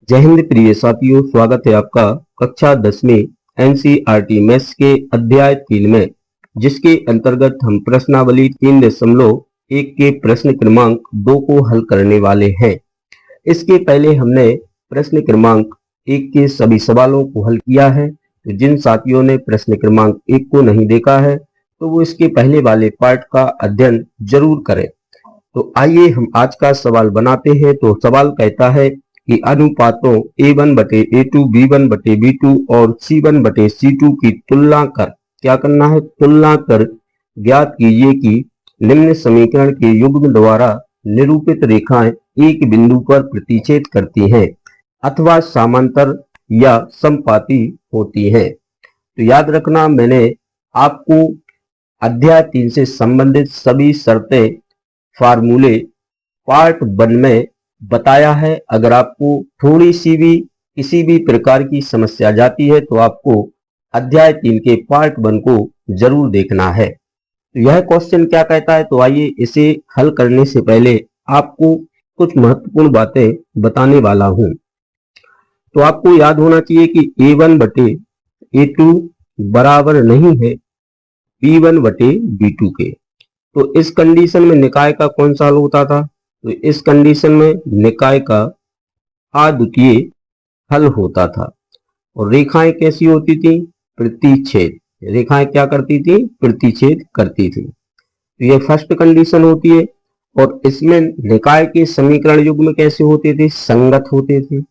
जय हिंद प्रिय साथियों, स्वागत है आपका कक्षा 10वीं एनसीईआरटी मैथ्स के अध्याय 3 में, जिसके अंतर्गत हम प्रश्नावली 3.1 के प्रश्न क्रमांक 2 को हल करने वाले हैं। इसके पहले हमने प्रश्न क्रमांक 1 के सभी सवालों को हल किया है। तो जिन साथियों ने प्रश्न क्रमांक 1 को नहीं देखा है तो वो इसके पहले वाले पार्ट का अध्ययन जरूर करें। तो आइए हम आज का सवाल बनाते हैं। तो सवाल कहता है कि अनुपातों A1/A2, B1/B2 और C1/C2 की तुलना कर, क्या करना है, तुलना कर ज्ञात कीजिए कि निम्न समीकरण के युग्म द्वारा निरूपित रेखाएं एक बिंदु पर प्रतिच्छेद करती हैं अथवा समांतर या समपाती होती हैं। तो याद रखना, मैंने आपको अध्याय 3 से संबंधित सभी शर्तें, फार्मूले पार्ट 1 में बताया है। अगर आपको थोड़ी सी भी किसी भी प्रकार की समस्या जाती है तो आपको अध्याय 3 के पार्ट 1 को जरूर देखना है। तो यह क्वेश्चन क्या कहता है, तो आइए इसे हल करने से पहले आपको कुछ महत्वपूर्ण बातें बताने वाला हूं। तो आपको याद होना चाहिए कि A1/A2 बराबर नहीं है B1/B2 के। तो इस कंडीशन में निकाय का कौन सा हल होता था, तो इस कंडीशन में निकाय का अद्वितीय हल होता था। और रेखाएं कैसी होती थी, प्रतिच्छेद। रेखाएं क्या करती थी, प्रतिच्छेद करती थी। तो ये फर्स्ट कंडीशन होती है। और इसमें निकाय के समीकरण युग्म कैसे होते थे, संगत होते थे।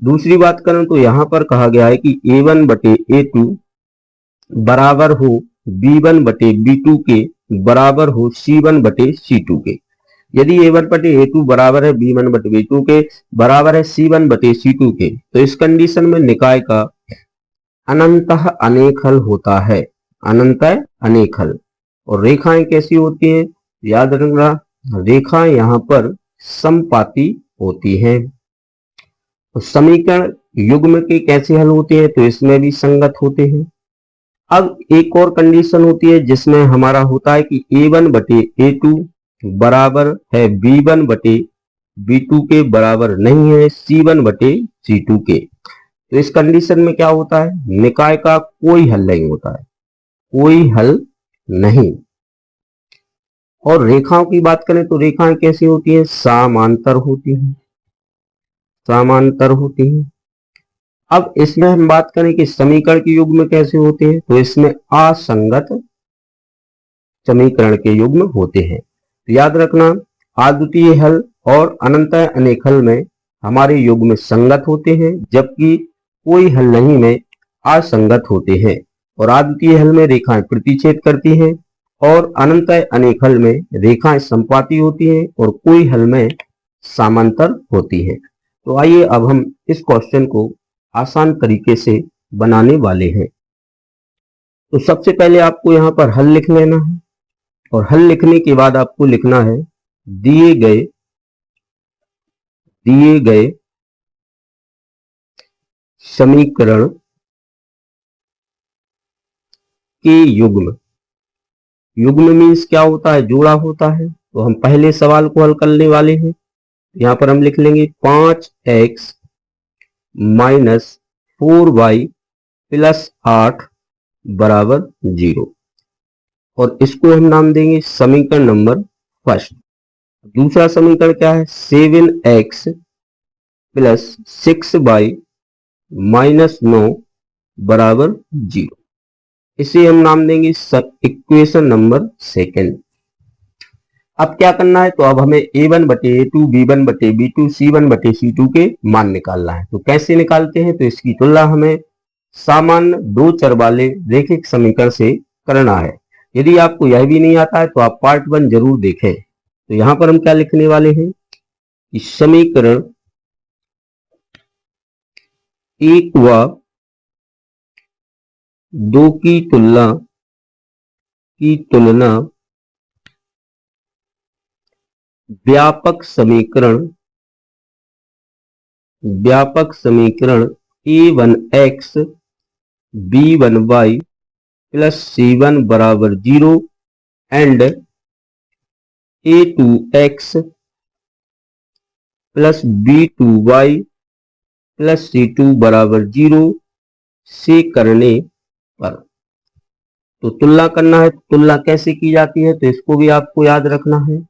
दूसरी बात करें तो यहां पर कहा गया है कि A1/A2 बराबर हो B1/B2 के बराबर हो C1/C2 के। यदि A1/A2 बराबर है B1/B2 के बराबर है C1/C2 के, तो इस कंडीशन में निकाय का अनंतः अनेक हल होता है, अनंतः अनेक हल। और रेखाएं कैसी होती हैं, याद रखना, रेखाएं यहां पर समपाती होती हैं। तो समीकरण युग्म के कैसे हल होते हैं, तो इसमें भी संगत होते हैं। अब एक और कंडीशन होती है जिसमें हमारा होता है कि A1/A2 बराबर है B1/B2 के बराबर नहीं है C1/C2 के। तो इस कंडीशन में क्या होता है, निकाय का कोई हल नहीं होता है, कोई हल नहीं। और रेखाओं की बात करें तो रेखाएं कैसी होती हैं, समांतर होती हैं, समांतर होती हैं। अब इसमें हम बात करें कि समीकरण के युग्म कैसे होते हैं, तो इसमें असंगत समीकरण के युग्म होते हैं। तो याद रखना, अद्वितीय हल और अनंतः अनेक हल में हमारे युग्म संगत होते हैं, जबकि कोई हल नहीं में असंगत होते हैं। और अद्वितीय हल में रेखाएं प्रतिच्छेद करती हैं और अनंतः अनेक हल में रेखाएं समपाती होती हैं और कोई हल में समांतर होती हैं। तो आइए अब हम इस क्वेश्चन को आसान तरीके से बनाने वाले हैं। तो सबसे पहले आपको यहां पर हल लिख लेना है और हल लिखने के बाद आपको लिखना है दिए गए समीकरण के युग्म। युग्म मीन्स क्या होता है, जोड़ा होता है। तो हम पहले सवाल को हल करने वाले हैं। यहां पर हम लिख लेंगे 5x - 4y + 8 बराबर 0। और इसको हम नाम देंगे समीकरण नंबर फर्स्ट। दूसरा समीकरण क्या है, 7x + 6y - 9 बराबर 0। इसे हम नाम देंगे इक्वेशन नंबर सेकेंड। अब क्या करना है, तो अब हमें A1/A2, B1/B2, C1/C2 के मान निकालना है। तो कैसे निकालते हैं, तो इसकी तुलना हमें सामान्य दो चर वाले रैखिक समीकरण से करना है। यदि आपको यह भी नहीं आता है तो आप पार्ट 1 जरूर देखें। तो यहां पर हम क्या लिखने वाले हैं कि समीकरण 1 व 2 की तुलना व्यापक समीकरण A1x B1y + C1 बराबर 0 and A2x + B2y plus C2 बराबर 0 से करने पर, तो तुलना करना है। तुलना कैसे की जाती है तो इसको भी आपको याद रखना है।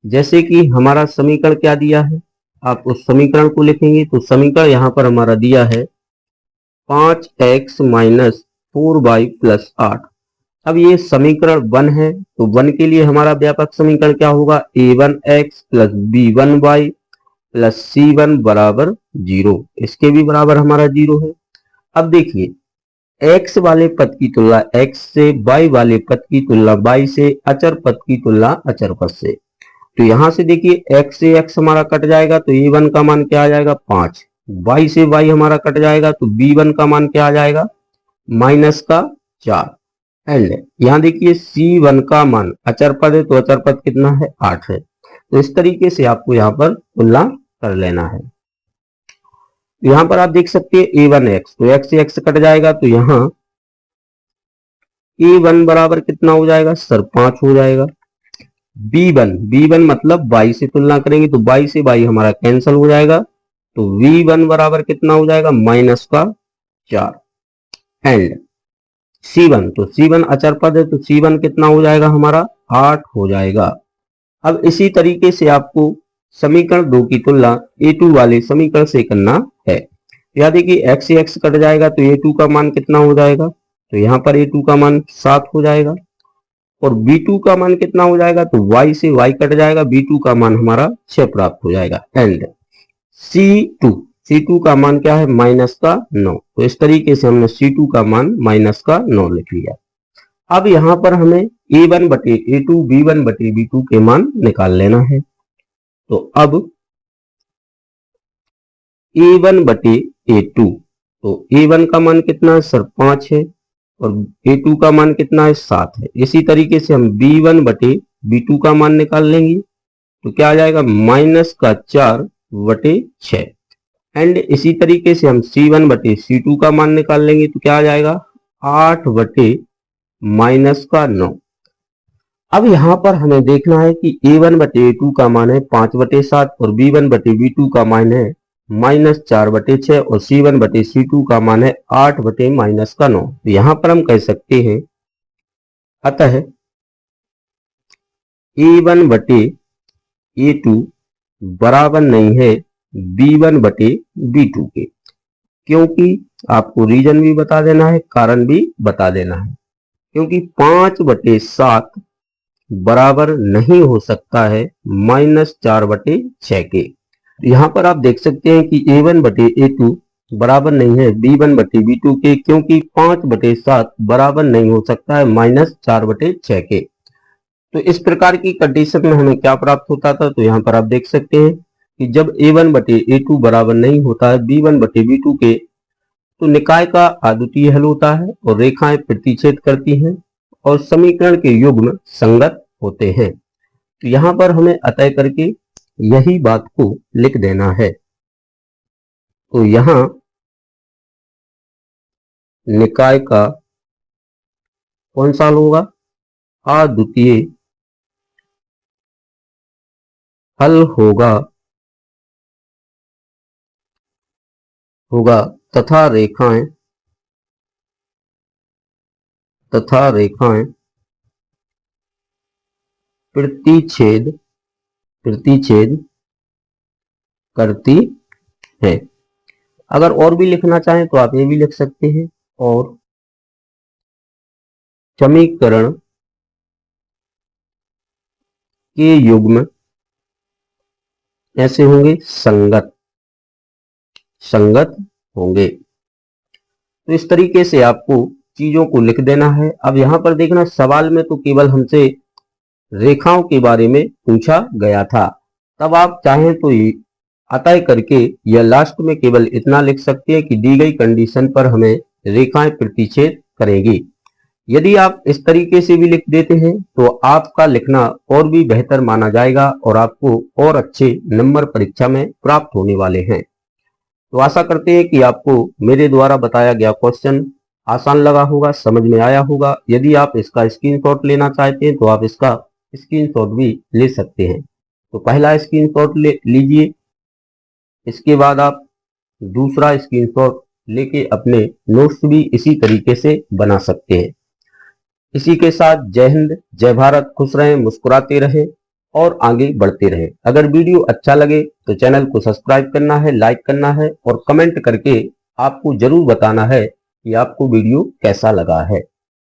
जैसे कि हमारा समीकरण क्या दिया है, आप उस समीकरण को लिखेंगे। तो समीकरण यहाँ पर हमारा दिया है 5x माइनस 4y प्लस 8। अब ये समीकरण 1 है, तो 1 के लिए हमारा व्यापक समीकरण क्या होगा, a1x plus b1y plus c1 बराबर 0। इसके भी बराबर हमारा 0 है। अब देखिए, x वाले पद की तुलना x से, y वाले पद की तुलना y से, अचर पद की तुलना अचर पद से। तो यहां से देखिए x से x हमारा कट जाएगा तो a1 का मान क्या आ जाएगा 5, y से y हमारा कट जाएगा तो b1 का मान क्या आ जाएगा माइनस का 4। एंड यहाँ देखिए C1 का मान अचर पद है तो अचर पद कितना है 8 है। तो इस तरीके से आपको यहाँ पर तुलना कर लेना है। यहाँ पर आप देख सकते हैं a1x, तो x से x कट जाएगा तो यहाँ a1 बराबर कितना हो जाएगा सर 5 हो जाएगा। b1 मतलब y से तुलना करेंगे तो y से y हमारा कैंसिल हो जाएगा, तो v1 बराबर कितना हो जाएगा माइनस का 4। एंड C1, तो C1 अचर पद है तो C1 कितना हो जाएगा हमारा 8 हो जाएगा। अब इसी तरीके से आपको समीकरण 2 की तुलना A2 वाले समीकरण से करना है। याद देखिए x से x कट जाएगा तो A2 का मान कितना हो जाएगा, तो यहाँ पर A2 का मान 7 हो जाएगा। और B2 का मान कितना हो जाएगा, तो y से y कट जाएगा, B2 का मान हमारा 6 प्राप्त हो जाएगा। एंड C2 का मान क्या है माइनस का 9। तो इस तरीके से हमने C2 का मान माइनस का 9 लिख लिया। अब यहाँ पर हमें A1 बटे A2, B1 बटे B2 के मान निकाल लेना है। तो अब A1 बटे A2, तो A1 का मान कितना है सर 5 है और A2 का मान कितना है 7 है। इसी तरीके से हम B1 बटे B2 का मान निकाल लेंगे तो क्या आ जाएगा माइनस का 4 बटे 6। एंड इसी तरीके से हम C1 बटे C2 का मान निकाल लेंगे तो क्या आ जाएगा 8 बटे माइनस का 9। अब यहाँ पर हमें देखना है कि A1 बटे A2 का मान है 5 बटे 7 और B1 बटे B2 का मान है माइनस 4 बटे 6 और C1 बटे C2 का मान है 8 बटे माइनस का 9। तो यहाँ पर हम कह सकते हैं अतः A1 बटे A2 बराबर नहीं है B1 बटे B2 के, क्योंकि आपको रीजन भी बता देना है, कारण भी बता देना है। क्योंकि 5 बटे 7 बराबर नहीं हो सकता है माइनस 4 बटे 6 के। यहाँ पर आप देख सकते हैं कि A1 बटे A2 बराबर नहीं है B1 बटे B2 के, क्योंकि 5 बटे 7 बराबर नहीं हो सकता है माइनस 4 बटे 6 के। तो इस प्रकार की कंडीशन में हमें क्या प्राप्त होता था, तो यहाँ पर आप देख सकते हैं कि जब A1 बटे A2 बराबर नहीं होता है B1 बटे B2 के, तो निकाय का अद्वितीय हल होता है और रेखाएं प्रतिच्छेद करती हैं और समीकरण के युग्म संगत होते हैं। तो यहाँ पर हमें अतः करके यही बात को लिख देना है। तो यहाँ निकाय का कौन सा हल होगा, अद्वितीय हल होगा तथा रेखाएं प्रतिच्छेद करती है। अगर और भी लिखना चाहें तो आप ये भी लिख सकते हैं, और समीकरण के युग्म ऐसे होंगे संगत होंगे। तो इस तरीके से आपको चीजों को लिख देना है। अब यहां पर देखना, सवाल में तो केवल हमसे रेखाओं के बारे में पूछा गया था, तब आप चाहें तो अतः करके या लास्ट में केवल इतना लिख सकते हैं कि दी गई कंडीशन पर हमें रेखाएं प्रतिच्छेद करेंगी। यदि आप इस तरीके से भी लिख देते हैं तो आपका लिखना और भी बेहतर माना जाएगा और आपको और अच्छे नंबर परीक्षा में प्राप्त होने वाले हैं। तो आशा करते हैं कि आपको मेरे द्वारा बताया गया क्वेश्चन आसान लगा होगा, समझ में आया होगा। यदि आप इसका स्क्रीनशॉट लेना चाहते हैं तो आप इसका स्क्रीनशॉट भी ले सकते हैं। तो पहला स्क्रीनशॉट लीजिए, इसके बाद आप दूसरा स्क्रीनशॉट लेके अपने नोट्स भी इसी तरीके से बना सकते हैं। इसी के साथ जय हिंद, जय भारत, खुश रहें, मुस्कुराते रहें और आगे बढ़ते रहें। अगर वीडियो अच्छा लगे तो चैनल को सब्सक्राइब करना है, लाइक करना है और कमेंट करके आपको जरूर बताना है कि आपको वीडियो कैसा लगा है।